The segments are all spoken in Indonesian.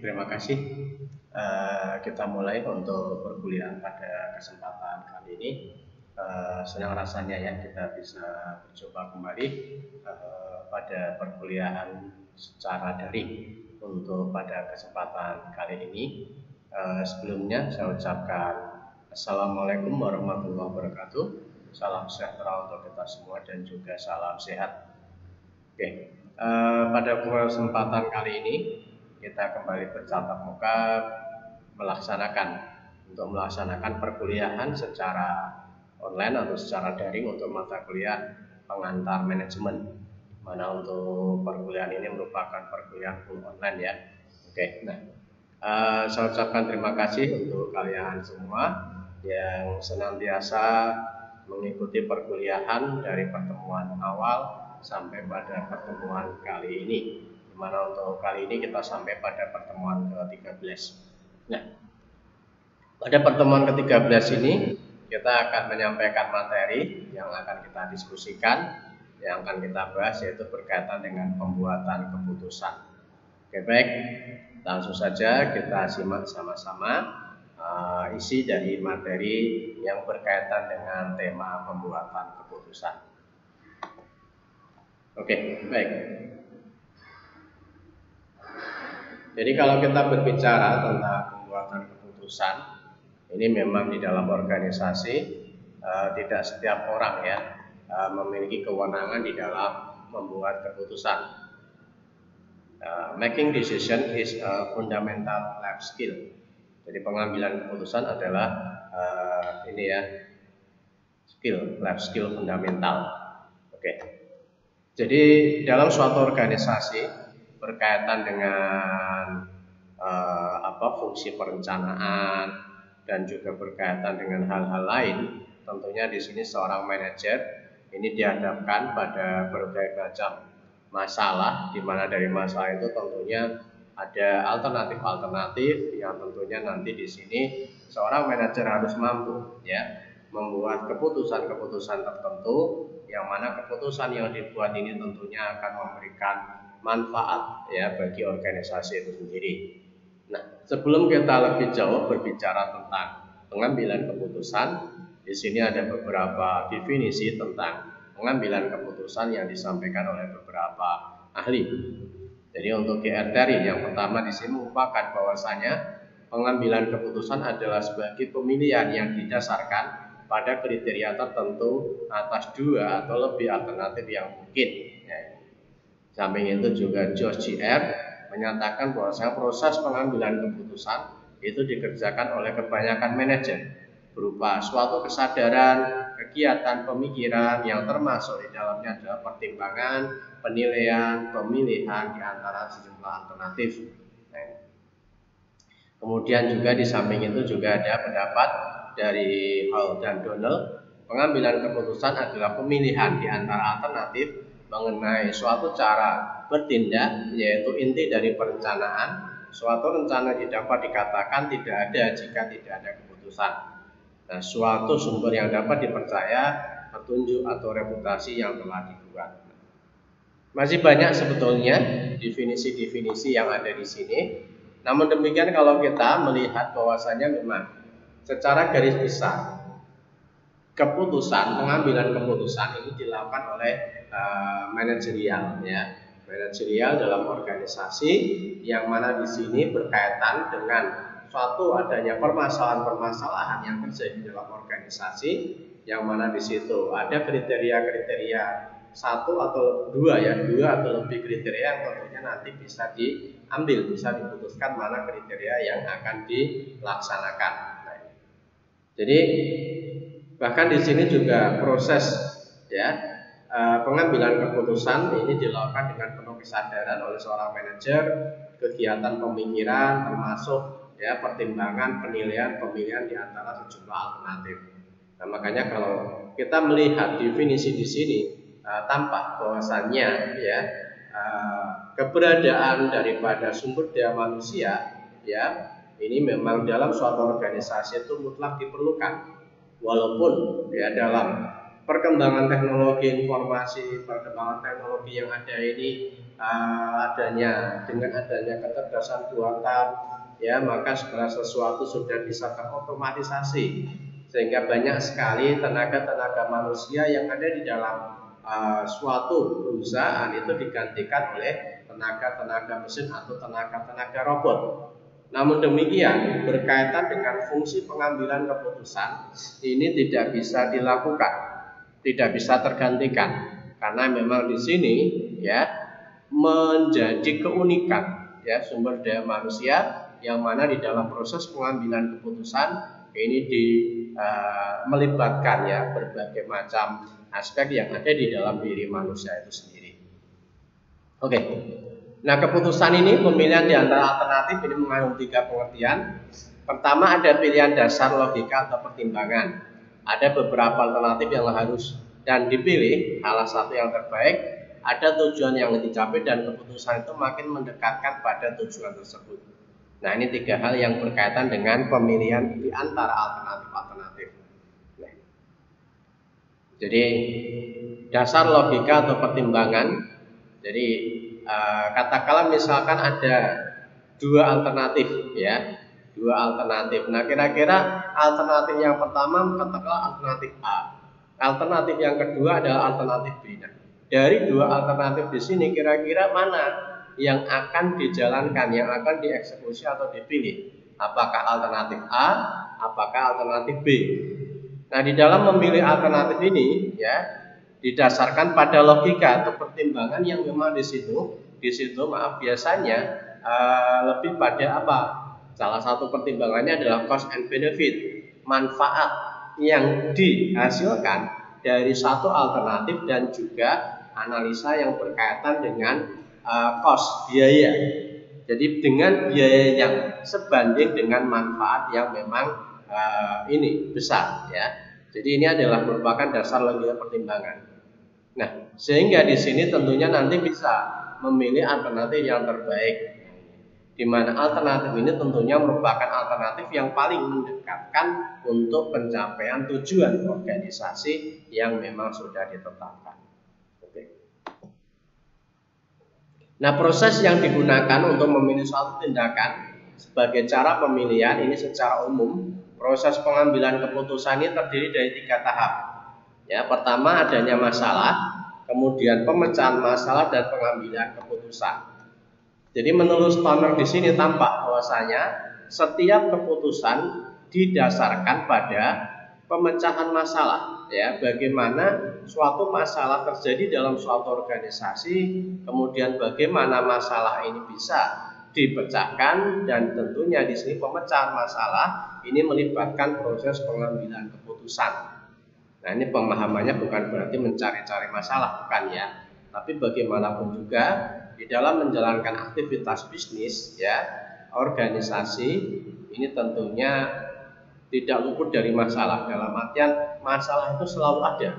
terima kasih. Kita mulai untuk perkuliahan pada kesempatan kali ini. Senang rasanya ya kita bisa berjumpa kembali pada perkuliahan secara daring untuk pada kesempatan kali ini. Sebelumnya saya ucapkan Assalamualaikum warahmatullahi wabarakatuh. Salam sejahtera untuk kita semua dan juga salam sehat. Oke, pada kesempatan kali ini kita kembali bertatap muka melaksanakan perkuliahan secara online atau secara daring untuk mata kuliah pengantar manajemen. Mana untuk perkuliahan ini merupakan perkuliahan full online ya. Oke, nah saya ucapkan terima kasih untuk kalian semua yang senantiasa mengikuti perkuliahan dari pertemuan awal sampai pada pertemuan kali ini. Dimana untuk kali ini kita sampai pada pertemuan ke-13. Nah, pada pertemuan ke-13 ini kita akan menyampaikan materi yang akan kita diskusikan, yang akan kita bahas, yaitu berkaitan dengan pembuatan keputusan. Oke, baik, langsung saja kita simak sama-sama isi dari materi yang berkaitan dengan tema pembuatan keputusan. Oke, baik. Jadi kalau kita berbicara tentang pembuatan keputusan, ini memang di dalam organisasi tidak setiap orang ya memiliki kewenangan di dalam membuat keputusan. Making decision is a fundamental life skill. Jadi pengambilan keputusan adalah ini ya, life skill fundamental. Oke. Jadi dalam suatu organisasi berkaitan dengan fungsi perencanaan dan juga berkaitan dengan hal-hal lain, tentunya di sini seorang manajer ini dihadapkan pada berbagai macam masalah, di mana dari masalah itu tentunya ada alternatif-alternatif yang tentunya nanti di sini seorang manajer harus mampu ya membuat keputusan-keputusan tertentu, yang mana keputusan yang dibuat ini tentunya akan memberikan manfaat ya bagi organisasi itu sendiri. Nah, sebelum kita lebih jauh berbicara tentang pengambilan keputusan, di sini ada beberapa definisi tentang pengambilan keputusan yang disampaikan oleh beberapa ahli. Jadi untuk kriteria yang pertama di sini merupakan bahwasanya pengambilan keputusan adalah sebagai pemilihan yang didasarkan pada kriteria tertentu atas dua atau lebih alternatif yang mungkin. Samping itu juga George G.R. menyatakan bahwasanya proses pengambilan keputusan itu dikerjakan oleh kebanyakan manajer berupa suatu kesadaran, kegiatan pemikiran yang termasuk di dalamnya adalah pertimbangan, penilaian, pemilihan di antara sejumlah alternatif. Kemudian juga di samping itu juga ada pendapat dari Hall dan Donald, pengambilan keputusan adalah pemilihan di antara alternatif mengenai suatu cara bertindak, yaitu inti dari perencanaan. Suatu rencana dapat dikatakan tidak ada jika tidak ada keputusan. Nah, suatu sumber yang dapat dipercaya, petunjuk atau reputasi yang telah dibuat. Masih banyak sebetulnya definisi-definisi yang ada di sini. Namun demikian kalau kita melihat bahwasanya memang secara garis besar pengambilan keputusan ini dilakukan oleh manajerial ya. Manajerial dalam organisasi yang mana di sini berkaitan dengan suatu adanya permasalahan-permasalahan yang terjadi dalam organisasi, yang mana di situ ada kriteria-kriteria satu atau dua atau lebih kriteria yang tentunya nanti bisa diambil, bisa diputuskan mana kriteria yang akan dilaksanakan. Jadi bahkan di sini juga proses ya pengambilan keputusan ini dilakukan dengan penuh kesadaran oleh seorang manajer, kegiatan pemikiran termasuk ya pertimbangan, penilaian, pemilihan di antara sejumlah alternatif. Nah, makanya kalau kita melihat definisi di sini tampak bahwasannya ya keberadaan daripada sumber daya manusia ya ini memang dalam suatu organisasi itu mutlak diperlukan, walaupun ya dalam perkembangan teknologi informasi, perkembangan teknologi yang ada ini dengan adanya kecerdasan buatan, ya, maka segala sesuatu sudah bisa terotomatisasi, sehingga banyak sekali tenaga-tenaga manusia yang ada di dalam suatu perusahaan itu digantikan oleh tenaga-tenaga mesin atau tenaga-tenaga robot. Namun demikian, berkaitan dengan fungsi pengambilan keputusan ini tidak bisa dilakukan, tidak bisa tergantikan, karena memang di sini ya menjadi keunikan ya sumber daya manusia, yang mana di dalam proses pengambilan keputusan ini melibatkan ya berbagai macam aspek yang ada di dalam diri manusia itu sendiri. Oke. Nah, keputusan ini, pemilihan di antara alternatif ini mengandung 3 pengertian. Pertama, ada pilihan dasar logika atau pertimbangan. Ada beberapa alternatif yang harus dan dipilih, salah satu yang terbaik. Ada tujuan yang dicapai dan keputusan itu makin mendekatkan pada tujuan tersebut. Nah, ini 3 hal yang berkaitan dengan pemilihan di antara alternatif-alternatif. Nah, jadi dasar logika atau pertimbangan. Jadi katakanlah misalkan ada 2 alternatif ya, 2 alternatif. Nah, kira-kira alternatif yang pertama katakanlah alternatif A. Alternatif yang kedua adalah alternatif B. Nah, dari 2 alternatif di sini kira-kira mana yang akan dijalankan, yang akan dieksekusi atau dipilih? Apakah alternatif A, apakah alternatif B? Nah, di dalam memilih alternatif ini ya didasarkan pada logika atau pertimbangan yang memang di situ biasanya lebih pada apa? Salah satu pertimbangannya adalah cost and benefit, manfaat yang dihasilkan dari satu alternatif dan juga analisa yang berkaitan dengan cost, biaya. Jadi dengan biaya yang sebanding dengan manfaat yang memang ini besar ya. Jadi ini adalah merupakan dasar logika pertimbangan. Nah, sehingga di sini tentunya nanti bisa memilih alternatif yang terbaik, di mana alternatif ini tentunya merupakan alternatif yang paling mendekatkan untuk pencapaian tujuan organisasi yang memang sudah ditetapkan. Oke. Nah, proses yang digunakan untuk memilih suatu tindakan sebagai cara pemilihan ini secara umum, proses pengambilan keputusan ini terdiri dari 3 tahap. Ya, pertama adanya masalah, kemudian pemecahan masalah dan pengambilan keputusan. Jadi menurut Stoner di sini tampak bahwasanya setiap keputusan didasarkan pada pemecahan masalah. Ya, bagaimana suatu masalah terjadi dalam suatu organisasi, kemudian bagaimana masalah ini bisa dipecahkan, dan tentunya di sini pemecahan masalah ini melibatkan proses pengambilan keputusan. Nah, ini pemahamannya bukan berarti mencari-cari masalah, bukan ya. Tapi bagaimanapun juga di dalam menjalankan aktivitas bisnis ya, organisasi ini tentunya tidak luput dari masalah. Dalam artian masalah itu selalu ada.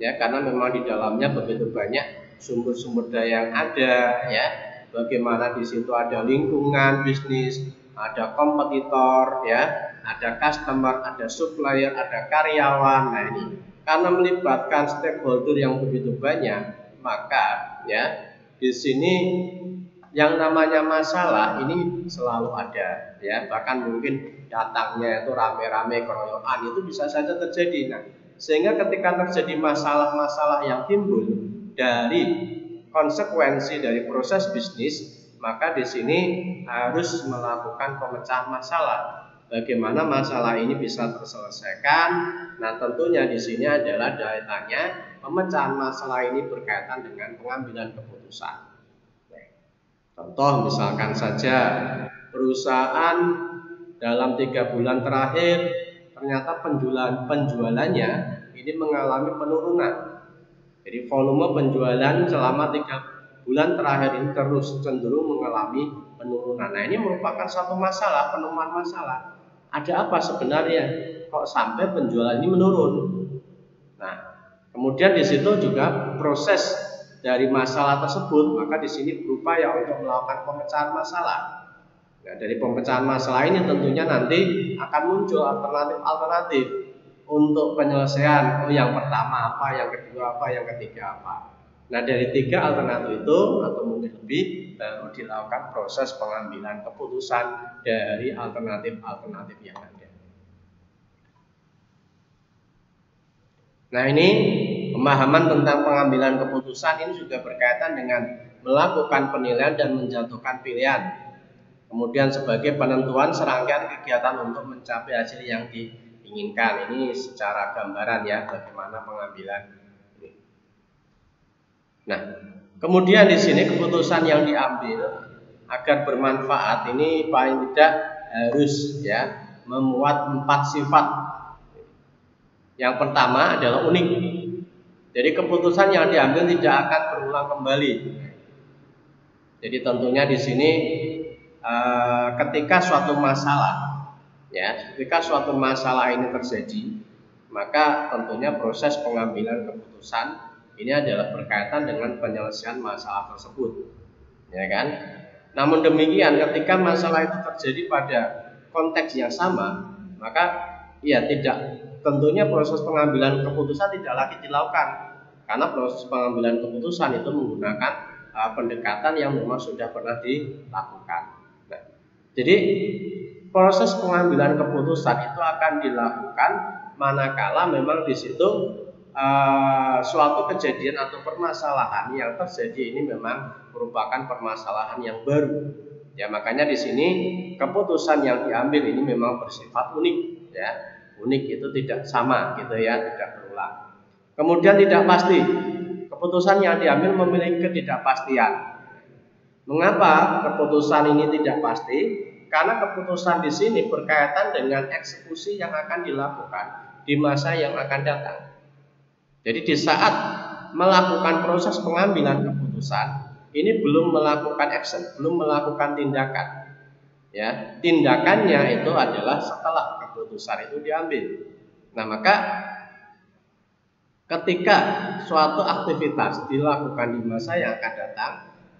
Ya, karena memang di dalamnya begitu banyak sumber-sumber daya yang ada ya. Bagaimana di situ ada lingkungan bisnis, ada kompetitor ya, ada customer, ada supplier, ada karyawan. Nah, ini karena melibatkan stakeholder yang begitu banyak, maka ya di sini yang namanya masalah ini selalu ada ya, bahkan mungkin datangnya itu rame-rame keroyokan itu bisa saja terjadi. Nah, sehingga ketika terjadi masalah-masalah yang timbul dari konsekuensi dari proses bisnis, maka di sini harus melakukan pemecahan masalah. Bagaimana masalah ini bisa terselesaikan? Nah, tentunya di sini adalah kaitannya pemecahan masalah ini berkaitan dengan pengambilan keputusan. Contoh misalkan saja perusahaan dalam 3 bulan terakhir ternyata penjualannya ini mengalami penurunan. Jadi volume penjualan selama 3 bulan terakhir ini terus cenderung mengalami penurunan. Nah, ini merupakan suatu masalah, penemuan masalah. Ada apa sebenarnya kok sampai penjualan ini menurun? Nah, kemudian di situ juga proses dari masalah tersebut, maka di sini berupaya untuk melakukan pemecahan masalah. Nah, dari pemecahan masalah ini tentunya nanti akan muncul alternatif-alternatif. untuk penyelesaian, oh yang pertama apa, yang kedua apa, yang ketiga apa. Nah dari 3 alternatif itu atau mungkin lebih baru dilakukan proses pengambilan keputusan dari alternatif-alternatif yang ada. Nah ini pemahaman tentang pengambilan keputusan ini juga berkaitan dengan melakukan penilaian dan menjatuhkan pilihan. Kemudian sebagai penentuan serangkaian kegiatan untuk mencapai hasil yang diinginkan. Ini secara gambaran ya bagaimana pengambilan ini. Nah, kemudian di sini keputusan yang diambil agar bermanfaat ini paling tidak harus ya memuat 4 sifat. Yang pertama adalah unik. Jadi keputusan yang diambil tidak akan berulang kembali. Jadi tentunya di sini ketika suatu masalah ini terjadi, maka tentunya proses pengambilan keputusan ini adalah berkaitan dengan penyelesaian masalah tersebut, ya kan? Namun demikian, ketika masalah itu terjadi pada konteks yang sama, maka ya tentunya proses pengambilan keputusan tidak lagi dilakukan, karena proses pengambilan keputusan itu menggunakan pendekatan yang memang sudah pernah dilakukan. Nah, jadi proses pengambilan keputusan itu akan dilakukan manakala memang di situ suatu kejadian atau permasalahan yang terjadi ini memang merupakan permasalahan yang baru. Ya makanya di sini keputusan yang diambil ini memang bersifat unik, ya. Unik itu tidak sama gitu ya, tidak berulang. Kemudian tidak pasti. Keputusan yang diambil memiliki ketidakpastian. Mengapa keputusan ini tidak pasti? Karena keputusan di sini berkaitan dengan eksekusi yang akan dilakukan di masa yang akan datang. Jadi di saat melakukan proses pengambilan keputusan, ini belum melakukan action, belum melakukan tindakan. Ya, tindakannya itu adalah setelah keputusan itu diambil. Nah, maka ketika suatu aktivitas dilakukan di masa yang akan datang,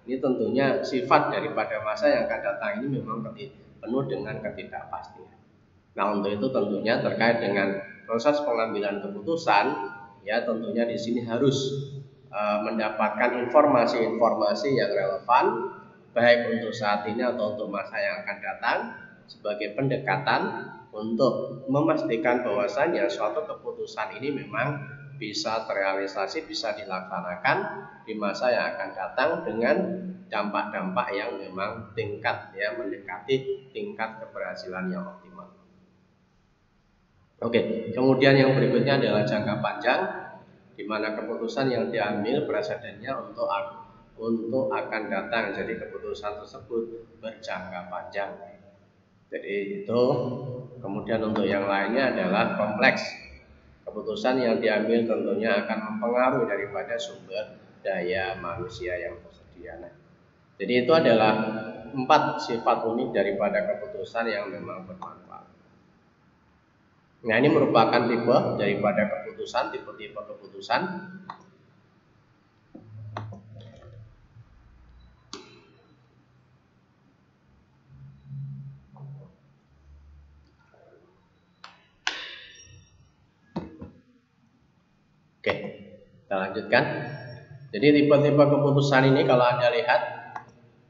ini tentunya sifat daripada masa yang akan datang ini memang penuh dengan ketidakpastian. Nah, untuk itu tentunya terkait dengan proses pengambilan keputusan, ya tentunya di sini harus mendapatkan informasi-informasi yang relevan baik untuk saat ini atau untuk masa yang akan datang sebagai pendekatan untuk memastikan bahwasanya suatu keputusan ini memang bisa terrealisasi, bisa dilaksanakan di masa yang akan datang dengan dampak-dampak yang memang mendekati tingkat keberhasilan yang optimal. Oke, kemudian yang berikutnya adalah jangka panjang, di mana keputusan yang diambil presidennya untuk akan datang. Jadi keputusan tersebut berjangka panjang. Jadi itu. Kemudian untuk yang lainnya adalah kompleks. Keputusan yang diambil tentunya akan mempengaruhi daripada sumber daya manusia yang tersedia. Nah, jadi itu adalah 4 sifat unik daripada keputusan yang memang bermanfaat. Nah, ini merupakan tipe daripada keputusan, tipe-tipe keputusan. Oke, kita lanjutkan. Jadi tipe-tipe keputusan ini kalau Anda lihat,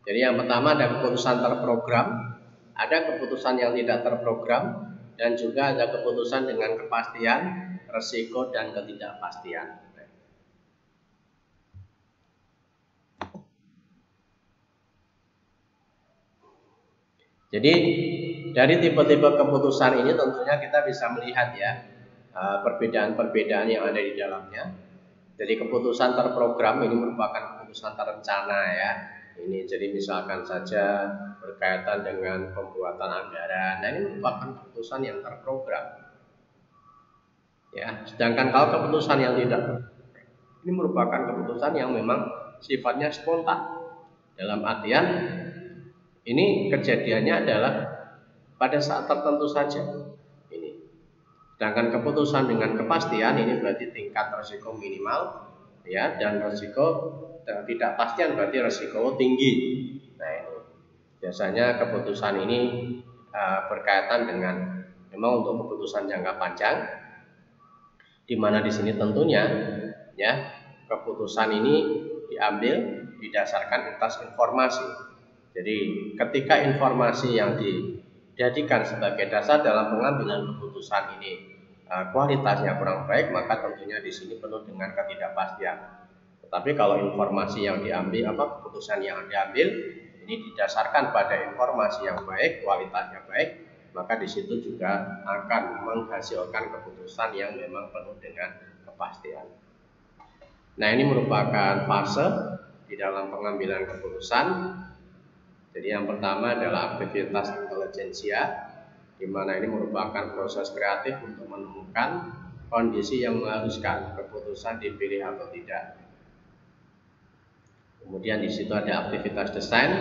jadi yang pertama ada keputusan terprogram, ada keputusan yang tidak terprogram, dan juga ada keputusan dengan kepastian, resiko, dan ketidakpastian. Jadi dari tipe-tipe keputusan ini tentunya kita bisa melihat ya perbedaan-perbedaan yang ada di dalamnya. Jadi keputusan terprogram ini merupakan keputusan terencana ya. Ini jadi misalkan saja berkaitan dengan pembuatan anggaran. Nah, ini merupakan keputusan yang terprogram. Ya, sedangkan kalau keputusan yang tidak, ini merupakan keputusan yang memang sifatnya spontan. Dalam artian ini kejadiannya adalah pada saat tertentu saja. Ini. Sedangkan keputusan dengan kepastian ini berarti tingkat risiko minimal, ya, dan risiko tidak pastian berarti risiko tinggi. Nah, ini biasanya keputusan ini berkaitan dengan memang untuk keputusan jangka panjang. di mana di sini tentunya ya keputusan ini diambil berdasarkan atas informasi. Jadi ketika informasi yang dijadikan sebagai dasar dalam pengambilan keputusan ini kualitasnya kurang baik, maka tentunya di sini penuh dengan ketidakpastian. Tetapi kalau informasi yang diambil, keputusan yang diambil ini didasarkan pada informasi yang baik, kualitasnya baik, maka di situ juga akan menghasilkan keputusan yang memang penuh dengan kepastian. Nah, ini merupakan fase di dalam pengambilan keputusan. Jadi yang pertama adalah aktivitas intelijensia, di mana ini merupakan proses kreatif untuk menemukan kondisi yang mengharuskan keputusan dipilih atau tidak. Kemudian di situ ada aktivitas desain,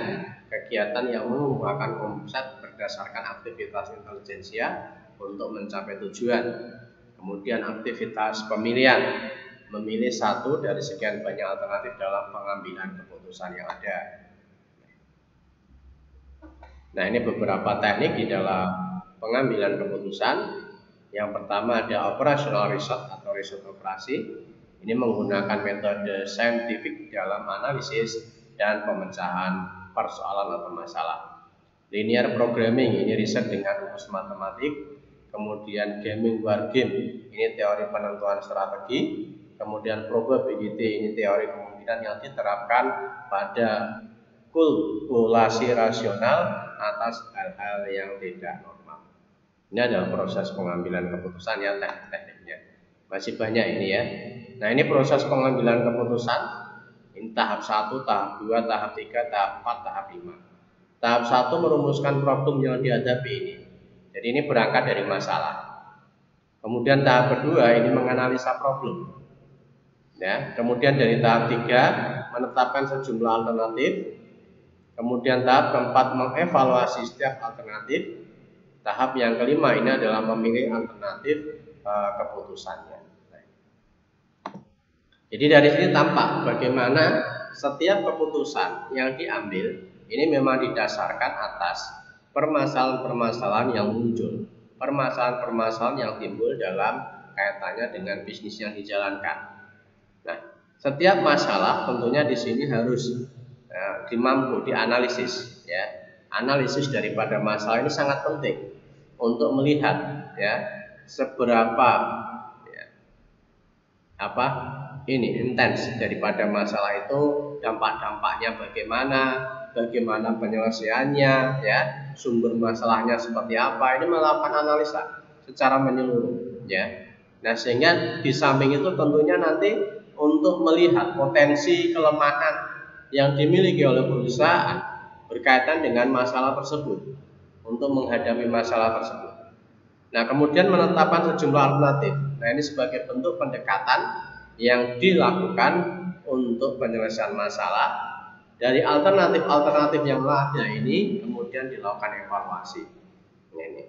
kegiatan yang mengembangkan konsep berdasarkan aktivitas intelijensia untuk mencapai tujuan. Kemudian aktivitas pemilihan, memilih satu dari sekian banyak alternatif dalam pengambilan keputusan yang ada. Nah, ini beberapa teknik di dalam pengambilan keputusan. Yang pertama ada operational research atau riset operasi. Ini menggunakan metode saintifik dalam analisis dan pemecahan persoalan atau masalah. Linear programming, ini riset dengan rumus matematik. Kemudian gaming wargame, ini teori penentuan strategi. Kemudian probability, ini teori kemungkinan yang diterapkan pada kalkulasi rasional atas hal-hal yang tidak normal. Ini adalah proses pengambilan keputusan ya, teknik-tekniknya. Masih banyak ini ya. Nah, ini proses pengambilan keputusan. Ini tahap 1, tahap 2, tahap 3, tahap 4, tahap 5. Tahap 1 merumuskan problem yang dihadapi ini. Jadi ini berangkat dari masalah. Kemudian tahap kedua ini menganalisa problem. Ya, kemudian dari tahap 3 menetapkan sejumlah alternatif. Kemudian tahap keempat mengevaluasi setiap alternatif. Tahap yang kelima ini adalah memilih alternatif keputusannya. Jadi dari sini tampak bagaimana setiap keputusan yang diambil ini memang didasarkan atas permasalahan-permasalahan yang muncul, permasalahan-permasalahan yang timbul dalam kaitannya dengan bisnis yang dijalankan. Nah, setiap masalah tentunya di sini harus dimampu dianalisis ya. Analisis daripada masalah ini sangat penting untuk melihat ya seberapa ya, ini intens daripada masalah itu, dampak-dampaknya bagaimana penyelesaiannya ya, sumber masalahnya seperti apa. Ini melakukan analisa secara menyeluruh ya. Nah, sehingga di samping itu tentunya nanti untuk melihat potensi kelemahan yang dimiliki oleh perusahaan berkaitan dengan masalah tersebut untuk menghadapi masalah tersebut. Nah, kemudian menetapkan sejumlah alternatif. Nah, ini sebagai bentuk pendekatan yang dilakukan untuk penyelesaian masalah. Dari alternatif-alternatif yang ada ini kemudian dilakukan evaluasi. Ini.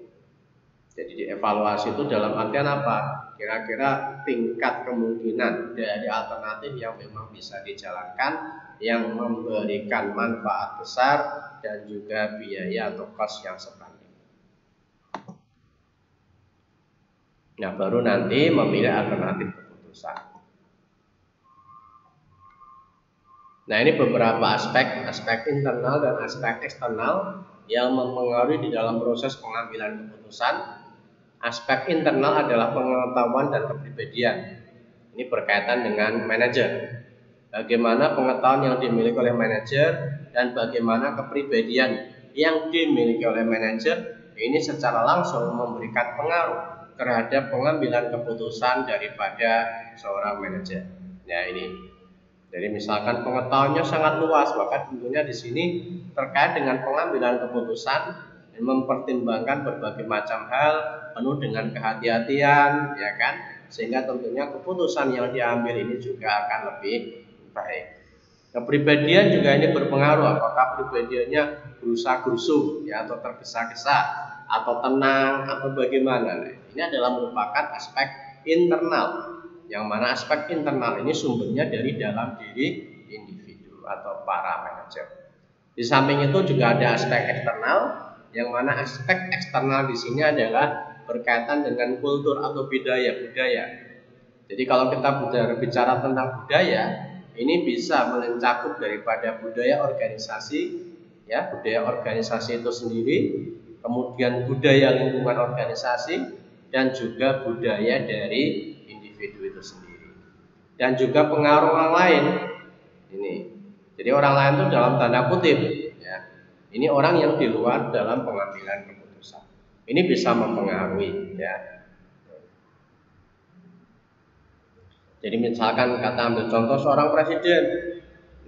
Jadi dievaluasi itu dalam artian apa? Kira-kira tingkat kemungkinan dari alternatif yang memang bisa dijalankan yang memberikan manfaat besar dan juga biaya atau cost yang sebanding. Nah, baru nanti memilih alternatif keputusan. Nah, ini beberapa aspek internal dan aspek eksternal yang mempengaruhi di dalam proses pengambilan keputusan. Aspek internal adalah pengetahuan dan kepribadian. Ini berkaitan dengan manajer. Bagaimana pengetahuan yang dimiliki oleh manajer dan bagaimana kepribadian yang dimiliki oleh manajer ini secara langsung memberikan pengaruh terhadap pengambilan keputusan daripada seorang manajer. Ya, ini. Jadi misalkan pengetahuannya sangat luas, maka tentunya di sini terkait dengan pengambilan keputusan mempertimbangkan berbagai macam hal penuh dengan kehati-hatian, ya kan? Sehingga tentunya keputusan yang diambil ini juga akan lebih baik. Kepribadian juga ini berpengaruh, apakah pribadiannya gerusa-gerusu ya, atau tergesa-gesa, atau tenang, atau bagaimana. Nah, ini adalah merupakan aspek internal, yang mana aspek internal ini sumbernya dari dalam diri individu atau para manajer. Di samping itu juga ada aspek eksternal, yang mana aspek eksternal di sini adalah berkaitan dengan kultur atau budaya. Jadi kalau kita bicara tentang budaya, ini bisa mencakup daripada budaya organisasi, ya, budaya organisasi itu sendiri, kemudian budaya lingkungan organisasi, dan juga budaya dari individu itu sendiri, dan juga pengaruh orang lain. Ini, jadi orang lain itu dalam tanda kutip, ya, ini orang yang di luar dalam pengambilan keputusan. Ini bisa mempengaruhi, ya. Jadi misalkan kata ambil contoh seorang presiden.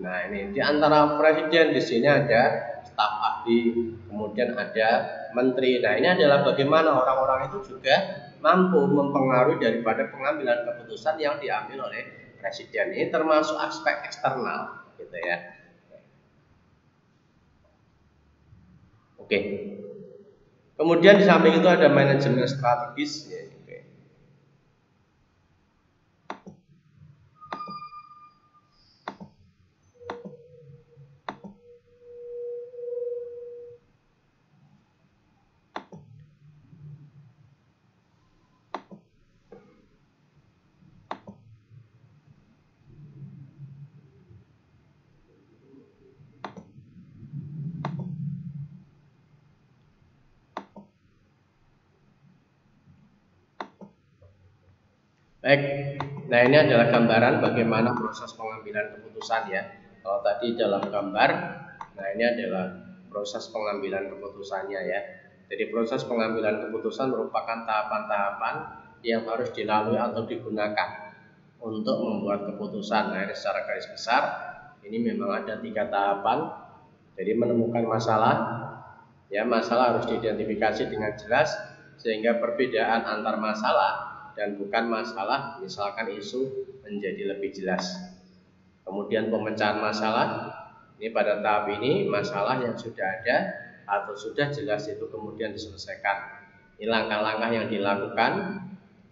Nah, ini di antara presiden di sini ada staf ahli, kemudian ada menteri. Nah, ini adalah bagaimana orang-orang itu juga mampu mempengaruhi daripada pengambilan keputusan yang diambil oleh presiden. Ini termasuk aspek eksternal, gitu ya. Oke. Kemudian di samping itu ada manajemen strategis. Ya. Baik, nah ini adalah gambaran bagaimana proses pengambilan keputusan, ya. Kalau tadi dalam gambar, nah ini adalah proses pengambilan keputusannya, ya. Jadi proses pengambilan keputusan merupakan tahapan-tahapan yang harus dilalui atau digunakan untuk membuat keputusan. Nah, ini secara garis besar, ini memang ada 3 tahapan. Jadi menemukan masalah, ya, masalah harus diidentifikasi dengan jelas sehingga perbedaan antar masalah dan bukan masalah, misalkan isu, menjadi lebih jelas. Kemudian pemecahan masalah, ini pada tahap ini masalah yang sudah ada atau sudah jelas itu kemudian diselesaikan. Ini langkah-langkah yang dilakukan.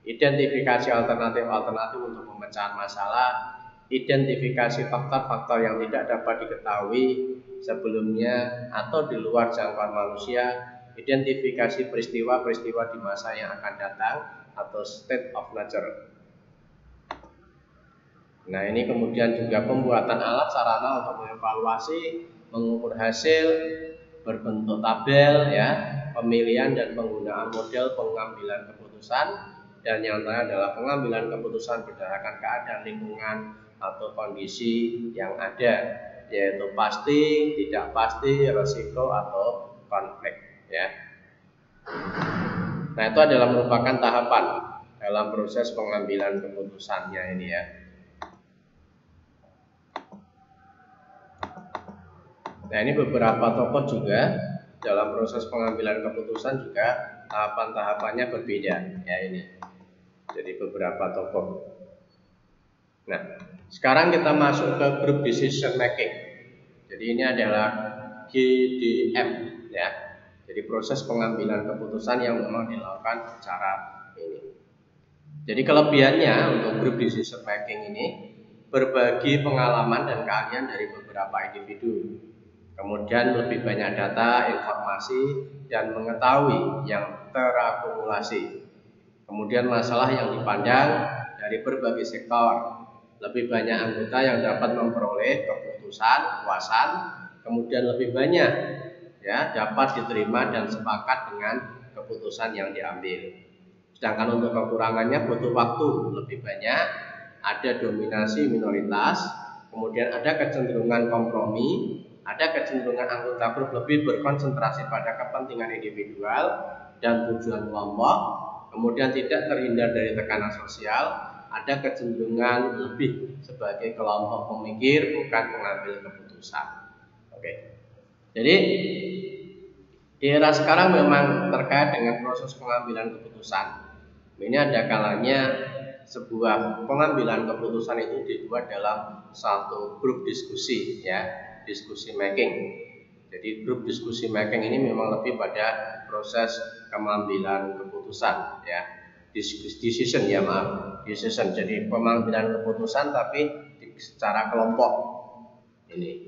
Identifikasi alternatif-alternatif untuk pemecahan masalah, identifikasi faktor-faktor yang tidak dapat diketahui sebelumnya atau di luar jangkauan manusia, identifikasi peristiwa-peristiwa di masa yang akan datang atau state of nature. Nah, ini kemudian juga pembuatan alat sarana untuk mengevaluasi, mengukur hasil berbentuk tabel, ya, pemilihan dan penggunaan model pengambilan keputusan, dan yang terakhir adalah pengambilan keputusan berdasarkan keadaan lingkungan atau kondisi yang ada, yaitu pasti, tidak pasti, resiko atau konflik, ya. Nah, itu adalah merupakan tahapan dalam proses pengambilan keputusannya ini, ya. Nah, ini beberapa tokoh juga dalam proses pengambilan keputusan juga tahapan-tahapannya berbeda, ya ini. Jadi beberapa tokoh. Nah, sekarang kita masuk ke group decision making. Jadi ini adalah GDM, ya. Jadi proses pengambilan keputusan yang memang dilakukan secara ini. Jadi kelebihannya untuk group decision making ini berbagi pengalaman dan keahlian dari beberapa individu. Kemudian lebih banyak data, informasi, dan mengetahui yang terakumulasi. Kemudian masalah yang dipandang dari berbagai sektor. Lebih banyak anggota yang dapat memperoleh keputusan, puasan, kemudian lebih banyak, ya, dapat diterima dan sepakat dengan keputusan yang diambil. Sedangkan untuk kekurangannya butuh waktu lebih banyak, ada dominasi minoritas, kemudian ada kecenderungan kompromi, ada kecenderungan anggota grup lebih berkonsentrasi pada kepentingan individual dan tujuan kelompok, kemudian tidak terhindar dari tekanan sosial, ada kecenderungan lebih sebagai kelompok pemikir bukan pengambil keputusan. Oke. Jadi di era sekarang memang terkait dengan proses pengambilan keputusan. Ini ada kalanya sebuah pengambilan keputusan itu dibuat dalam satu grup diskusi, ya, diskusi making. Jadi grup diskusi making ini memang lebih pada proses pengambilan keputusan, ya, decision, ya, maaf, decision. Jadi pengambilan keputusan tapi secara kelompok ini.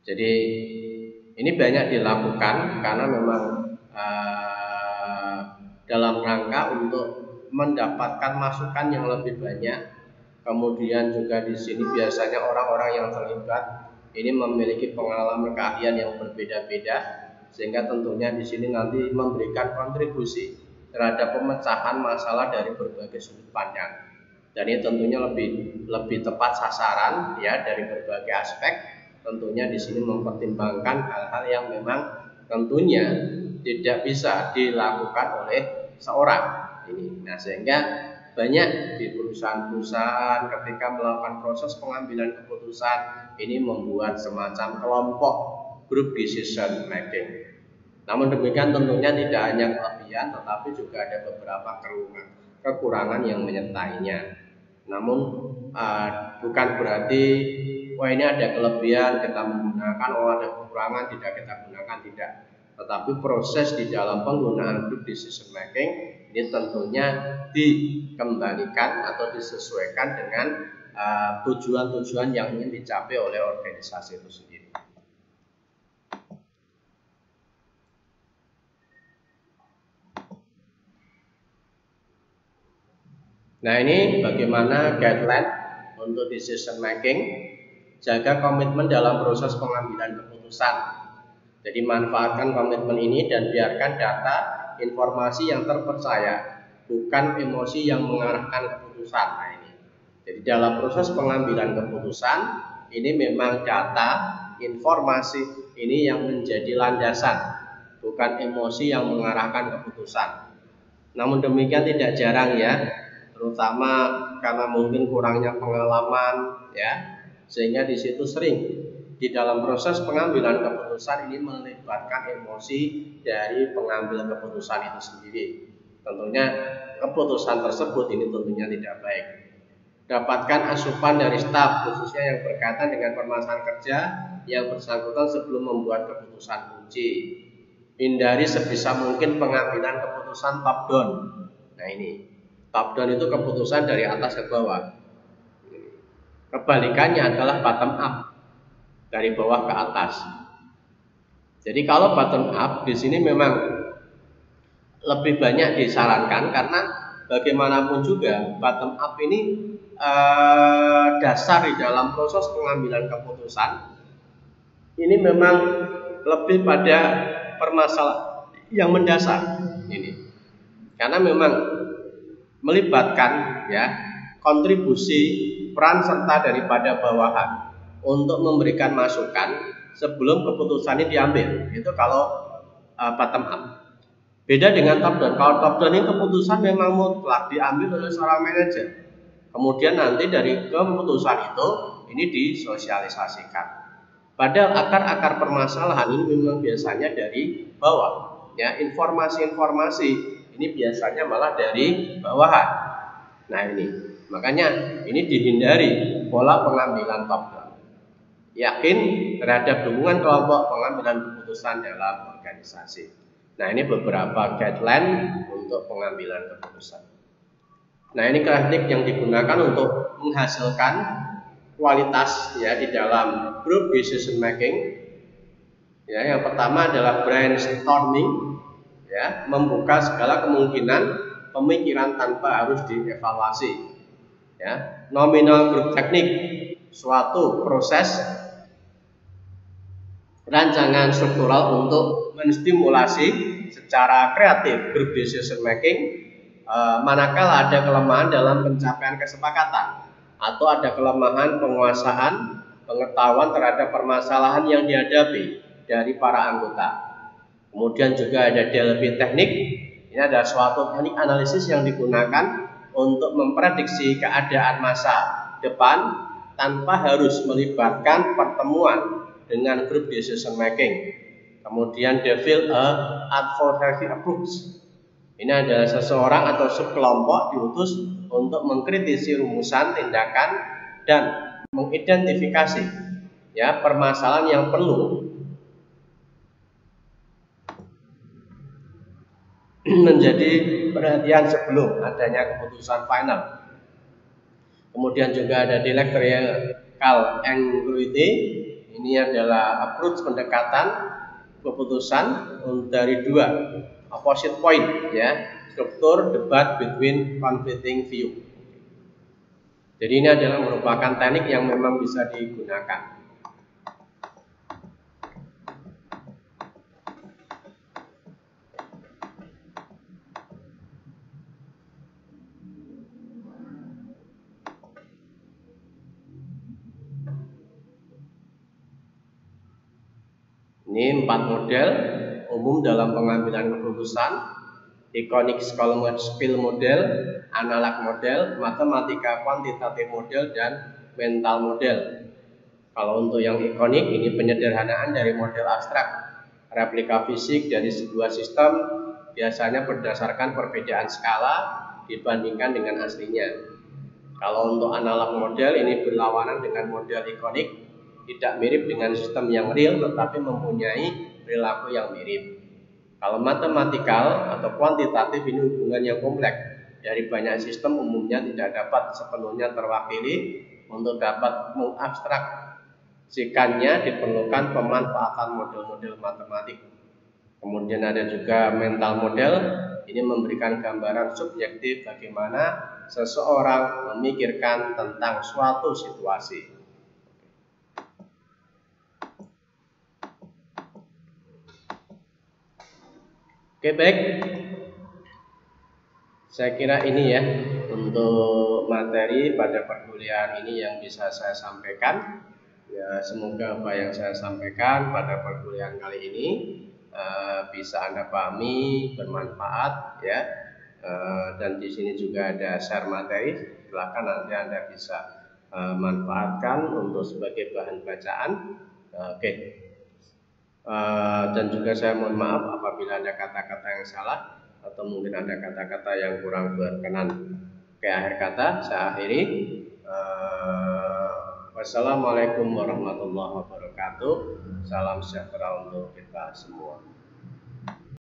Jadi ini banyak dilakukan karena memang dalam rangka untuk mendapatkan masukan yang lebih banyak. Kemudian juga di sini biasanya orang-orang yang terlibat ini memiliki pengalaman keahlian yang berbeda-beda, sehingga tentunya di sini nanti memberikan kontribusi terhadap pemecahan masalah dari berbagai sudut pandang. Dan ini tentunya lebih tepat sasaran ya dari berbagai aspek. Tentunya di sini mempertimbangkan hal-hal yang memang tentunya tidak bisa dilakukan oleh seorang ini. Nah, sehingga banyak di perusahaan-perusahaan ketika melakukan proses pengambilan keputusan ini membuat semacam kelompok group decision making. Namun demikian tentunya tidak hanya kelebihan, tetapi juga ada beberapa kekurangan yang menyertainya. Namun bukan berarti wah ini ada kelebihan kita menggunakan, ada kekurangan tidak kita gunakan, tidak. Tetapi proses di dalam penggunaan group decision making ini tentunya dikembalikan atau disesuaikan dengan tujuan-tujuan yang ingin dicapai oleh organisasi itu sendiri. Nah, ini bagaimana guideline untuk decision making. Jaga komitmen dalam proses pengambilan keputusan. Jadi manfaatkan komitmen ini dan biarkan data informasi yang terpercaya, bukan emosi yang mengarahkan keputusan. Nah, ini. Jadi dalam proses pengambilan keputusan ini memang data informasi ini yang menjadi landasan, bukan emosi yang mengarahkan keputusan. Namun demikian tidak jarang ya, terutama karena mungkin kurangnya pengalaman ya, sehingga di situ sering di dalam proses pengambilan keputusan ini melibatkan emosi dari pengambil keputusan itu sendiri. Tentunya keputusan tersebut ini tentunya tidak baik. Dapatkan asupan dari staf khususnya yang berkaitan dengan permasalahan kerja yang bersangkutan sebelum membuat keputusan kunci. Hindari sebisa mungkin pengambilan keputusan top down. Nah, ini top down itu keputusan dari atas ke bawah. Kebalikannya adalah bottom up, dari bawah ke atas. Jadi kalau bottom up di sini memang lebih banyak disarankan karena bagaimanapun juga bottom up ini dasar di dalam proses pengambilan keputusan. Ini memang lebih pada permasalahan yang mendasar ini. Karena memang melibatkan ya kontribusi peran serta daripada bawahan untuk memberikan masukan sebelum keputusan ini diambil. Itu kalau bottom up. Beda dengan top down. Kalau top down ini keputusan memang mutlak diambil oleh seorang manajer. Kemudian nanti dari keputusan itu ini disosialisasikan. Padahal akar-akar permasalahan ini memang biasanya dari bawah. Ya, informasi-informasi ini biasanya malah dari bawahan. Nah, ini. Makanya ini dihindari pola pengambilan top down. Yakin terhadap dukungan kelompok pengambilan keputusan dalam organisasi. Nah, ini beberapa guideline untuk pengambilan keputusan. Nah, ini teknik yang digunakan untuk menghasilkan kualitas ya di dalam group decision making. Ya, yang pertama adalah brainstorming, ya, membuka segala kemungkinan pemikiran tanpa harus dievaluasi. Ya, nominal group teknik, suatu proses rancangan struktural untuk menstimulasi secara kreatif group decision making. Manakala ada kelemahan dalam pencapaian kesepakatan atau ada kelemahan penguasaan pengetahuan terhadap permasalahan yang dihadapi dari para anggota. Kemudian juga ada DLP teknik. Ini adalah suatu teknik analisis yang digunakan untuk memprediksi keadaan masa depan tanpa harus melibatkan pertemuan dengan group decision making. Kemudian develop advocacy approach. Ini adalah seseorang atau sekelompok diutus untuk mengkritisi rumusan tindakan dan mengidentifikasi ya permasalahan yang perlu menjadi perhatian sebelum adanya keputusan final. Kemudian juga ada dialectical ambiguity. Ini adalah approach pendekatan keputusan dari dua opposite point ya. struktur debat between conflicting view. Jadi ini adalah merupakan teknik yang memang bisa digunakan. Ini 4 model umum dalam pengambilan keputusan: iconic skill model, analog model, matematika kuantitatif model, dan mental model. Kalau untuk yang iconic, ini penyederhanaan dari model abstrak. Replika fisik dari sebuah sistem biasanya berdasarkan perbedaan skala dibandingkan dengan aslinya. Kalau untuk analog model, ini berlawanan dengan model iconic, tidak mirip dengan sistem yang real tetapi mempunyai perilaku yang mirip. Kalau matematikal atau kuantitatif, ini hubungan yang kompleks dari banyak sistem umumnya tidak dapat sepenuhnya terwakili. Untuk dapat mengabstraksikannya diperlukan pemanfaatan model-model matematik. Kemudian ada juga mental model, ini memberikan gambaran subjektif bagaimana seseorang memikirkan tentang suatu situasi. Oke, baik. Saya kira ini ya untuk materi pada perkuliahan ini yang bisa saya sampaikan. Ya, semoga apa yang saya sampaikan pada perkuliahan kali ini bisa Anda pahami, bermanfaat ya. Dan di sini juga ada share materi. Silakan nanti Anda bisa manfaatkan untuk sebagai bahan bacaan. Oke. Dan juga saya mohon maaf apabila ada kata-kata yang salah atau mungkin ada kata-kata yang kurang berkenan. Oke, akhir kata saya akhiri. Wassalamualaikum warahmatullahi wabarakatuh. Salam sejahtera untuk kita semua.